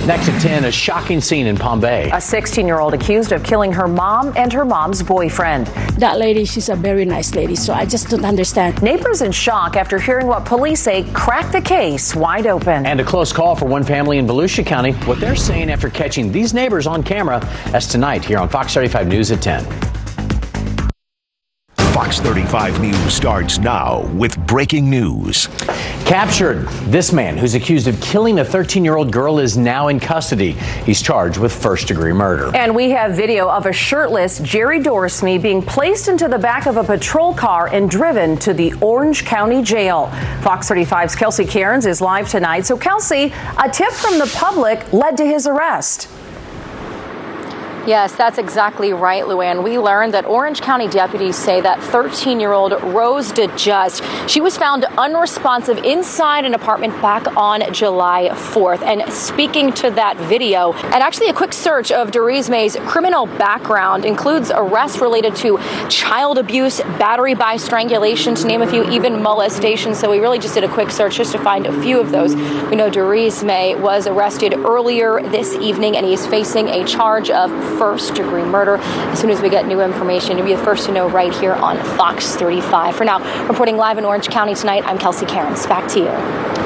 Next at 10, a shocking scene in Palm Bay. A 16-year-old accused of killing her mom and her mom's boyfriend. That lady, she's a very nice lady, so I just don't understand. Neighbors in shock after hearing what police say cracked the case wide open. And a close call for one family in Volusia County. What they're saying after catching these neighbors on camera. That's tonight here on Fox 35 News at 10. Fox 35 News starts now with breaking news. Captured. This man, who's accused of killing a 13-year-old girl, is now in custody. He's charged with first-degree murder. And we have video of a shirtless Jerry Dorsey being placed into the back of a patrol car and driven to the Orange County Jail. Fox 35's Kelsey Cairns is live tonight. So, Kelsey, a tip from the public led to his arrest. Yes, that's exactly right, Luann. We learned that Orange County deputies say that 13-year-old Rose DeJust, she was found unresponsive inside an apartment back on July 4th. And speaking to that video, and actually a quick search of Dorisme's criminal background includes arrests related to child abuse, battery by strangulation, to name a few, even molestation. So we really just did a quick search just to find a few of those. We know Dorisme was arrested earlier this evening, and he is facing a charge of first-degree murder. As soon as we get new information, you'll be the first to know right here on Fox 35. For now, reporting live in Orange County tonight, I'm Kelsey Cairns. Back to you.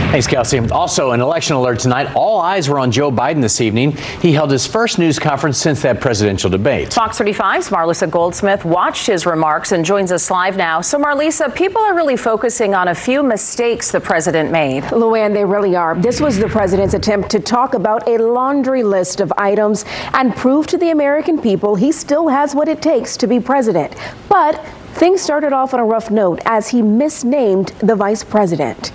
Thanks, Kelsey. Also, an election alert tonight. All eyes were on Joe Biden this evening. He held his first news conference since that presidential debate. Fox 35's Marlisa Goldsmith watched his remarks and joins us live now. So, Marlisa, people are really focusing on a few mistakes the president made. Luann, they really are. This was the president's attempt to talk about a laundry list of items and prove to the American people he still has what it takes to be president. But things started off on a rough note as he misnamed the vice president.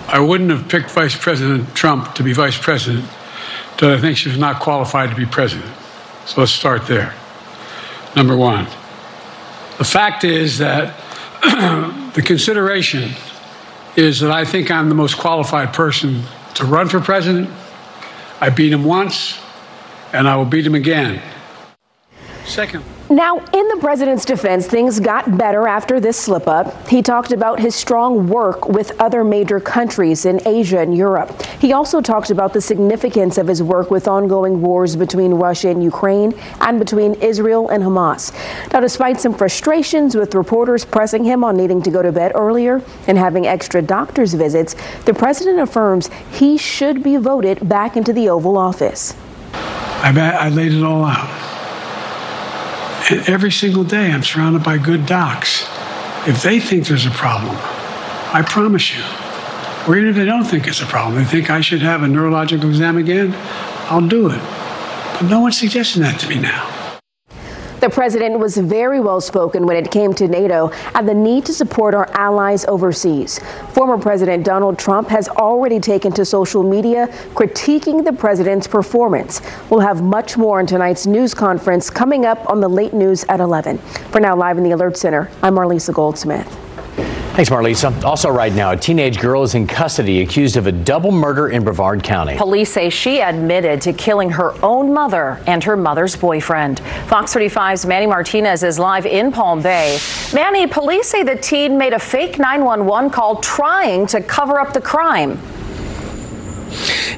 I wouldn't have picked Vice President Trump to be vice president because I think she's not qualified to be president. So let's start there. Number one, the fact is that the consideration is that I think I'm the most qualified person to run for president. I beat him once, and I will beat him again. Second. Now, in the president's defense, things got better after this slip-up. He talked about his strong work with other major countries in Asia and Europe. He also talked about the significance of his work with ongoing wars between Russia and Ukraine and between Israel and Hamas. Now, despite some frustrations with reporters pressing him on needing to go to bed earlier and having extra doctor's visits, the president affirms he should be voted back into the Oval Office. I laid it all out. And every single day, I'm surrounded by good docs. If they think there's a problem, I promise you, or even if they don't think it's a problem, they think I should have a neurological exam again, I'll do it. But no one's suggesting that to me now. The president was very well spoken when it came to NATO and the need to support our allies overseas. Former President Donald Trump has already taken to social media critiquing the president's performance. We'll have much more in tonight's news conference coming up on the late news at 11. For now, live in the Alert Center, I'm Marlisa Goldsmith. Thanks, Marlisa. Also right now, a teenage girl is in custody accused of a double murder in Brevard County. Police say she admitted to killing her own mother and her mother's boyfriend. Fox 35's Manny Martinez is live in Palm Bay. Manny, police say the teen made a fake 911 call trying to cover up the crime.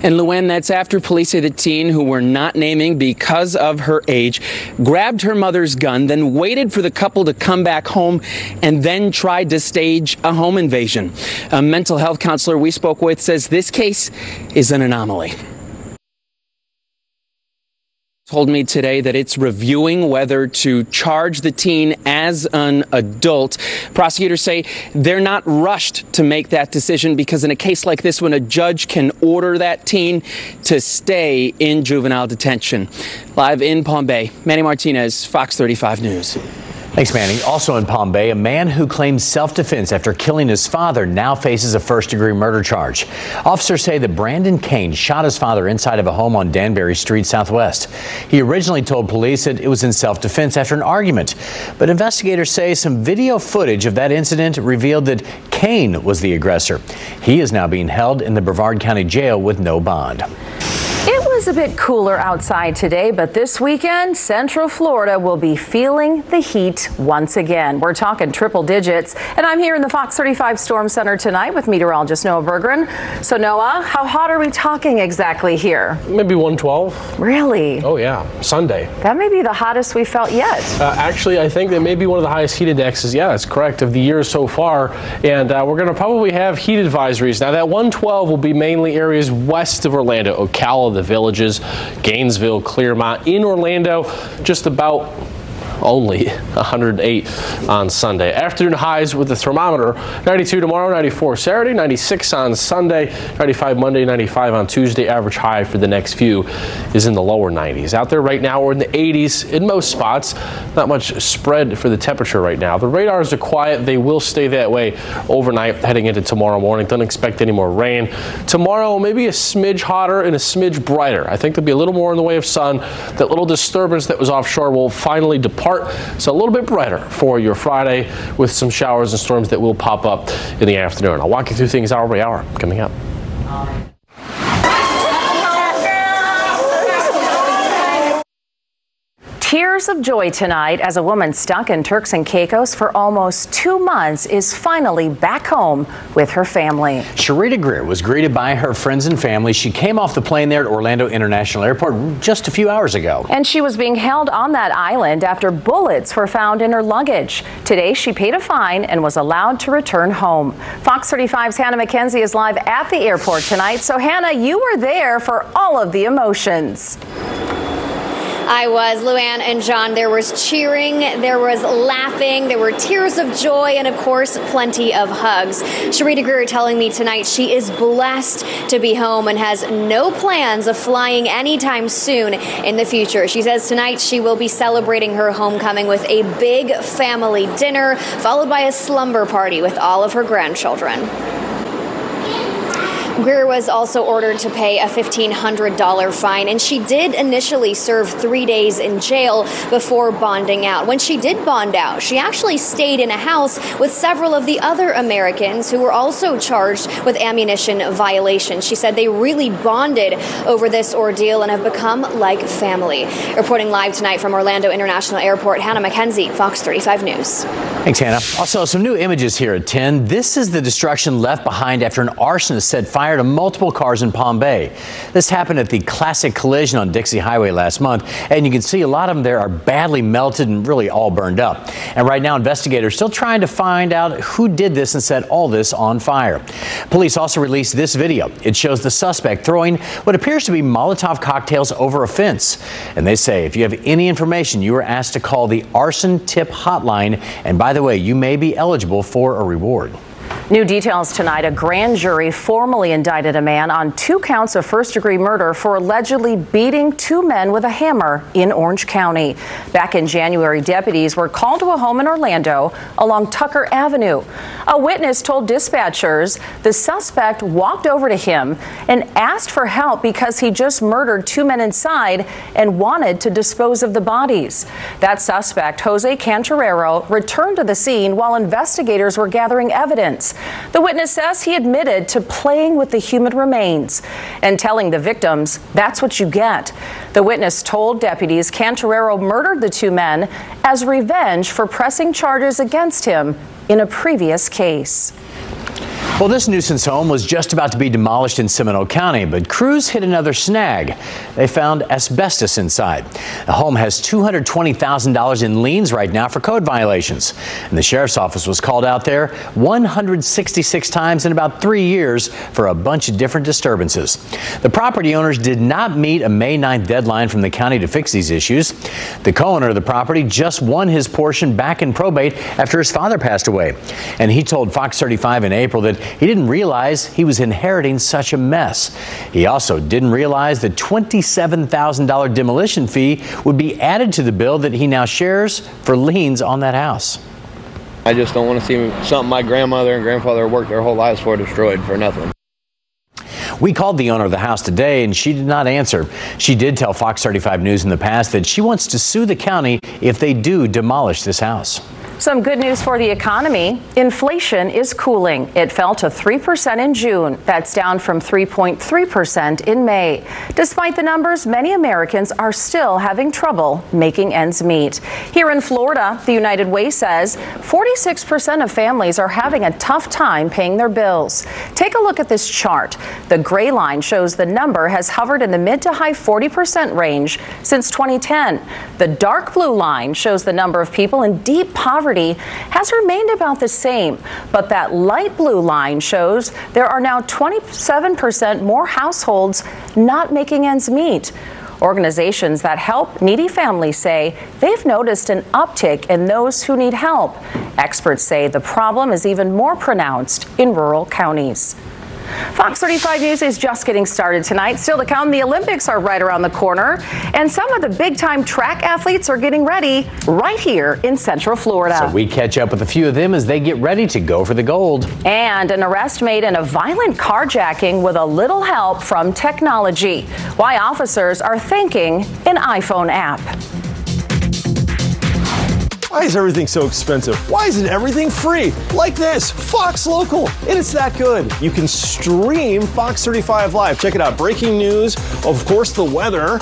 And Luann, that's after police say the teen, who we're not naming because of her age, grabbed her mother's gun, then waited for the couple to come back home and then tried to stage a home invasion. A mental health counselor we spoke with says this case is an anomaly. Told me today that it's reviewing whether to charge the teen as an adult. Prosecutors say they're not rushed to make that decision because in a case like this one, a judge can order that teen to stay in juvenile detention. Live in Palm Bay, Manny Martinez, Fox 35 News. Thanks, Manny. Also in Palm Bay, a man who claims self-defense after killing his father now faces a first-degree murder charge. Officers say that Brandon Kane shot his father inside of a home on Danbury Street Southwest. He originally told police that it was in self-defense after an argument, but investigators say some video footage of that incident revealed that Kane was the aggressor. He is now being held in the Brevard County Jail with no bond. It was a bit cooler outside today, but this weekend, Central Florida will be feeling the heat once again. We're talking triple digits, and I'm here in the Fox 35 Storm Center tonight with meteorologist Noah Berggren. So Noah, how hot are we talking exactly here? Maybe 112. Really? Oh yeah, Sunday. That may be the hottest we felt yet. Actually, I think that may be one of the highest heat indexes, yeah, that's correct, of the year so far. And we're going to probably have heat advisories. Now that 112 will be mainly areas west of Orlando, Ocala, the Villages, Gainesville, Clearmont. In Orlando, just about only 108 on Sunday. Afternoon highs with the thermometer 92 tomorrow, 94 Saturday, 96 on Sunday, 95 Monday, 95 on Tuesday. Average high for the next few is in the lower 90s. Out there right now we're in the 80s in most spots. Not much spread for the temperature right now. The radars are quiet. They will stay that way overnight heading into tomorrow morning. Don't expect any more rain. Tomorrow maybe a smidge hotter and a smidge brighter. I think there'll be a little more in the way of sun. That little disturbance that was offshore will finally depart. So a little bit brighter for your Friday with some showers and storms that will pop up in the afternoon. I'll walk you through things hour by hour coming up. Tears of joy tonight as a woman stuck in Turks and Caicos for almost 2 months is finally back home with her family. Sharita Greer was greeted by her friends and family. She came off the plane there at Orlando International Airport just a few hours ago. And she was being held on that island after bullets were found in her luggage. Today she paid a fine and was allowed to return home. Fox 35's Hannah McKenzie is live at the airport tonight. So Hannah, you were there for all of the emotions. I was, Luann and John. There was cheering, there was laughing, there were tears of joy, and of course, plenty of hugs. Sharita Greer telling me tonight she is blessed to be home and has no plans of flying anytime soon in the future. She says tonight she will be celebrating her homecoming with a big family dinner, followed by a slumber party with all of her grandchildren. Greer was also ordered to pay a $1,500 fine, and she did initially serve 3 days in jail before bonding out. When she did bond out, she actually stayed in a house with several of the other Americans who were also charged with ammunition violations. She said they really bonded over this ordeal and have become like family. Reporting live tonight from Orlando International Airport, Hannah McKenzie, Fox 35 News. Thanks, Hannah. Also, some new images here at 10. This is the destruction left behind after an arsonist set fire to multiple cars in Palm Bay. This happened at the Classic Collision on Dixie Highway last month, and you can see a lot of them there are badly melted and really all burned up. And right now, investigators still trying to find out who did this and set all this on fire. Police also released this video. It shows the suspect throwing what appears to be Molotov cocktails over a fence. And they say if you have any information, you are asked to call the arson tip hotline. And by the way, you may be eligible for a reward. New details tonight. A grand jury formally indicted a man on 2 counts of first-degree murder for allegedly beating 2 men with a hammer in Orange County. Back in January, deputies were called to a home in Orlando along Tucker Avenue. A witness told dispatchers the suspect walked over to him and asked for help because he just murdered 2 men inside and wanted to dispose of the bodies. That suspect, Jose Cantorero, returned to the scene while investigators were gathering evidence. The witness says he admitted to playing with the human remains and telling the victims, "That's what you get." The witness told deputies Cantorero murdered the 2 men as revenge for pressing charges against him in a previous case. Well, this nuisance home was just about to be demolished in Seminole County, but crews hit another snag. They found asbestos inside. The home has $220,000 in liens right now for code violations. And the sheriff's office was called out there 166 times in about 3 years for a bunch of different disturbances. The property owners did not meet a May 9th deadline from the county to fix these issues. The co-owner of the property just won his portion back in probate after his father passed away. And he told Fox 35 in April that he didn't realize he was inheriting such a mess. He also didn't realize the $27,000 demolition fee would be added to the bill that he now shares for liens on that house. I just don't want to see something my grandmother and grandfather worked their whole lives for destroyed for nothing. We called the owner of the house today and she did not answer. She did tell Fox 35 News in the past that she wants to sue the county if they do demolish this house. Some good news for the economy. Inflation is cooling. It fell to 3% in June. That's down from 3.3% in May. Despite the numbers, many Americans are still having trouble making ends meet. Here in Florida, the United Way says 46% of families are having a tough time paying their bills. Take a look at this chart. The gray line shows the number has hovered in the mid to high 40% range since 2010. The dark blue line shows the number of people in deep poverty has remained about the same, but that light blue line shows there are now 27% more households not making ends meet. Organizations that help needy families say they've noticed an uptick in those who need help. Experts say the problem is even more pronounced in rural counties. Fox 35 News is just getting started tonight. Still to come, the Olympics are right around the corner, and some of the big-time track athletes are getting ready right here in Central Florida. So we catch up with a few of them as they get ready to go for the gold. And an arrest made in a violent carjacking with a little help from technology. Why officers are thanking an iPhone app. Why is everything so expensive? Why isn't everything free? Like this, Fox Local, and it's that good. You can stream Fox 35 Live. Check it out. Breaking news, of course, the weather,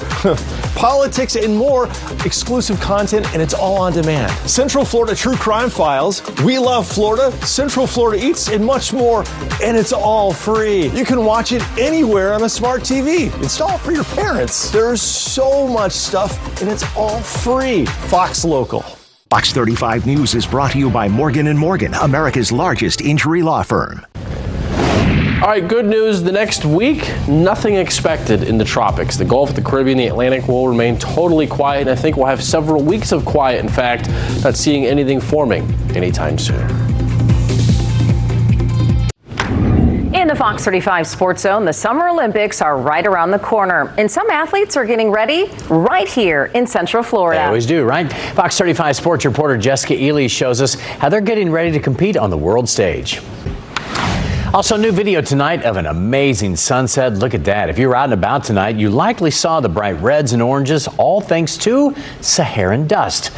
politics, and more. Exclusive content, and it's all on demand. Central Florida True Crime Files, We Love Florida, Central Florida Eats, and much more. And it's all free. You can watch it anywhere on a smart TV. Install it for your parents. There's so much stuff, and it's all free. Fox Local. Fox 35 News is brought to you by Morgan & Morgan, America's largest injury law firm. All right, good news. The next week, nothing expected in the tropics. The Gulf, the Caribbean, the Atlantic will remain totally quiet, and I think we'll have several weeks of quiet, in fact, not seeing anything forming anytime soon. In the Fox 35 Sports Zone, the Summer Olympics are right around the corner, and some athletes are getting ready right here in Central Florida. They always do, right? Fox 35 Sports reporter Jessica Ely shows us how they're getting ready to compete on the world stage. Also, new video tonight of an amazing sunset. Look at that. If you were out and about tonight, you likely saw the bright reds and oranges, all thanks to Saharan dust.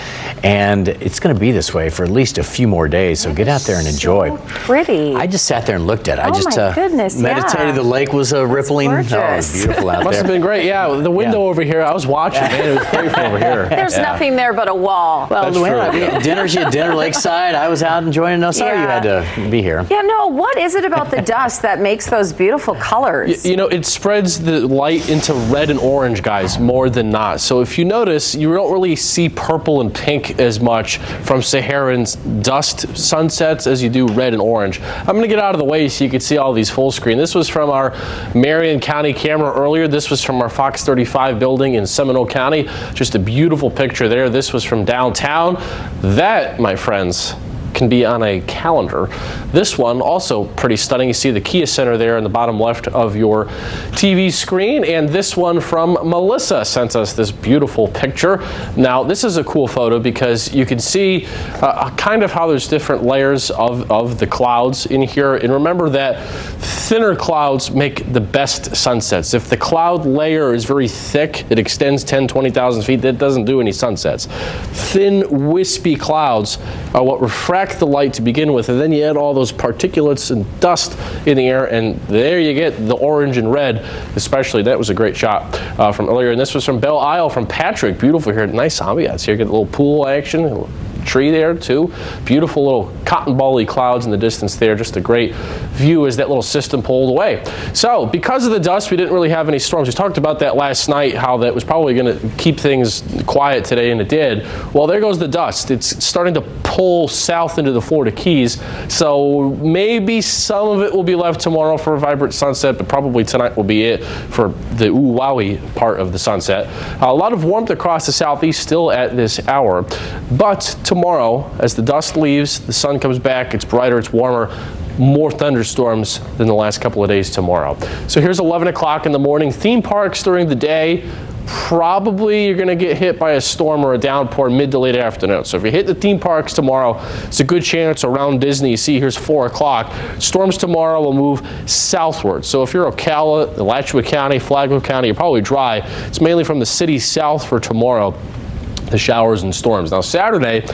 And it's going to be this way for at least a few more days, so get out there and enjoy. So pretty. I just sat there and looked at it. I just my goodness, meditated. yeah. The lake was rippling. Gorgeous. Oh, it was beautiful out there. Must have been great. Yeah, the window over here, I was watching, man. It was great from over here. There's nothing there but a wall. Well, dinner lakeside. I was out enjoying. No, sorry you had to be here. Yeah, no, what is it about the dust that makes those beautiful colors? You know, it spreads the light into red and orange, guys, more than not. So if you notice, you don't really see purple and pink as much from Saharan's dust sunsets as you do red and orange. I'm going to get out of the way so you can see all these full screen. This was from our Marion County camera earlier. This was from our Fox 35 building in Seminole County. Just a beautiful picture there. This was from downtown. That, my friends, can be on a calendar. This one also pretty stunning. You see the Kia Center there in the bottom left of your TV screen, and this one from Melissa sent us this beautiful picture. Now this is a cool photo because you can see kind of how there's different layers of the clouds in here, and remember that thinner clouds make the best sunsets. If the cloud layer is very thick, it extends 10-20,000 feet, that doesn't do any sunsets. Thin wispy clouds are what refract the light to begin with, and then you add all those particulates and dust in the air, and there you get the orange and red. Especially, that was a great shot from earlier, and this was from Belle Isle from Patrick. Beautiful here, nice ambiance here. Get a little pool action, a little tree there too. Beautiful little cotton ball-y clouds in the distance there. Just a great view as that little system pulled away. So because of the dust, we didn't really have any storms. We talked about that last night, how that was probably going to keep things quiet today, and it did. Well, there goes the dust. It's starting to pull south into the Florida Keys, so maybe some of it will be left tomorrow for a vibrant sunset, but probably tonight will be it for the ooh-wowie part of the sunset. A lot of warmth across the southeast still at this hour, but tomorrow, as the dust leaves, the sun comes back, it's brighter, it's warmer, more thunderstorms than the last couple of days tomorrow. So here's 11 o'clock in the morning. Theme parks during the day, probably you're going to get hit by a storm or a downpour mid to late afternoon. So if you hit the theme parks tomorrow, it's a good chance around Disney. You see, here's 4 o'clock. Storms tomorrow will move southward. So if you're Ocala, Alachua County, Flagler County, you're probably dry. It's mainly from the city south for tomorrow, the showers and storms. Now Saturday,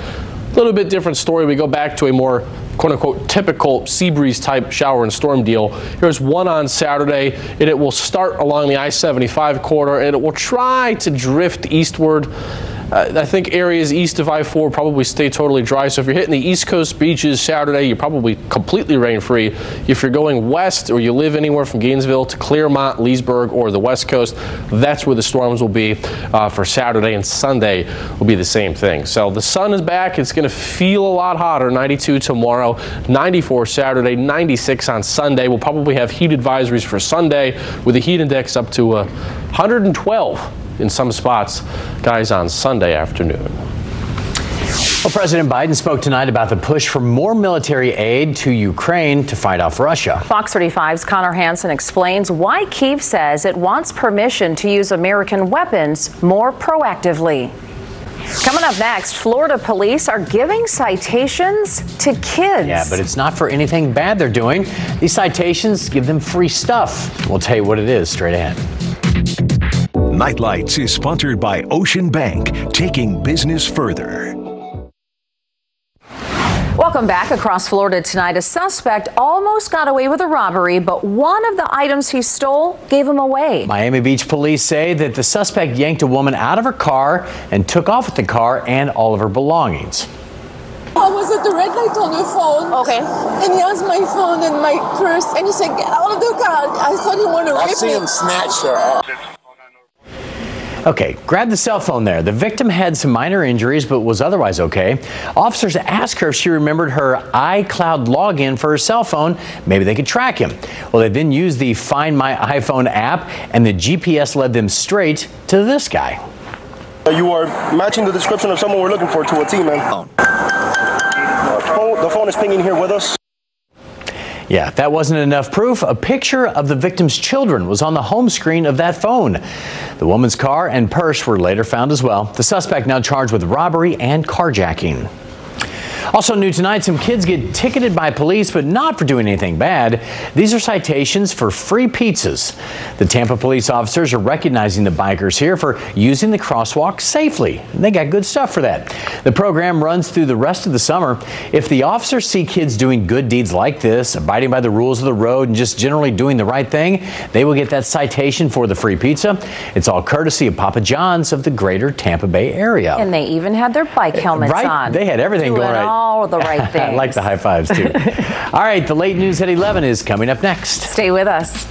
little bit different story. We go back to a more quote-unquote typical sea breeze type shower and storm deal. Here's one on Saturday, and it will start along the I-75 corridor, and it will try to drift eastward. I think areas east of I-4 probably stay totally dry. So if you're hitting the East Coast beaches Saturday, you're probably completely rain-free. If you're going west or you live anywhere from Gainesville to Claremont, Leesburg, or the West Coast, that's where the storms will be for Saturday, and Sunday will be the same thing. So the sun is back. It's going to feel a lot hotter. 92 tomorrow, 94 Saturday, 96 on Sunday. We'll probably have heat advisories for Sunday with the heat index up to 112. In some spots, guys, on Sunday afternoon. Well, President Biden spoke tonight about the push for more military aid to Ukraine to fight off Russia. Fox 35's Connor Hansen explains why Kyiv says it wants permission to use American weapons more proactively. Coming up next, Florida police are giving citations to kids. Yeah, but it's not for anything bad they're doing. These citations give them free stuff. We'll tell you what it is straight ahead. Nightlights is sponsored by Ocean Bank, taking business further. Welcome back. Across Florida tonight, a suspect almost got away with a robbery, but one of the items he stole gave him away. Miami Beach police say that the suspect yanked a woman out of her car and took off with the car and all of her belongings. I was at the red light on your phone. Okay. And he has my phone and my purse, and he said, "Get out of the car." I thought he wanted to rip me. I see him snatch her. Okay, grab the cell phone there. The victim had some minor injuries but was otherwise okay. Officers asked her if she remembered her iCloud login for her cell phone. Maybe they could track him. Well, they then used the Find My iPhone app, and the GPS led them straight to this guy. You are matching the description of someone we're looking for to a T, man. The phone is pinging here with us. Yeah, that wasn't enough proof. A picture of the victim's children was on the home screen of that phone. The woman's car and purse were later found as well. The suspect now charged with robbery and carjacking. Also new tonight, some kids get ticketed by police, but not for doing anything bad. These are citations for free pizzas. The Tampa police officers are recognizing the bikers here for using the crosswalk safely. They got good stuff for that. The program runs through the rest of the summer. If the officers see kids doing good deeds like this, abiding by the rules of the road and just generally doing the right thing, they will get that citation for the free pizza. It's all courtesy of Papa John's of the greater Tampa Bay area. And they even had their bike helmets on. They had everything going right. All the right things. I like the high fives too. All right, the late news at 11 is coming up next. Stay with us.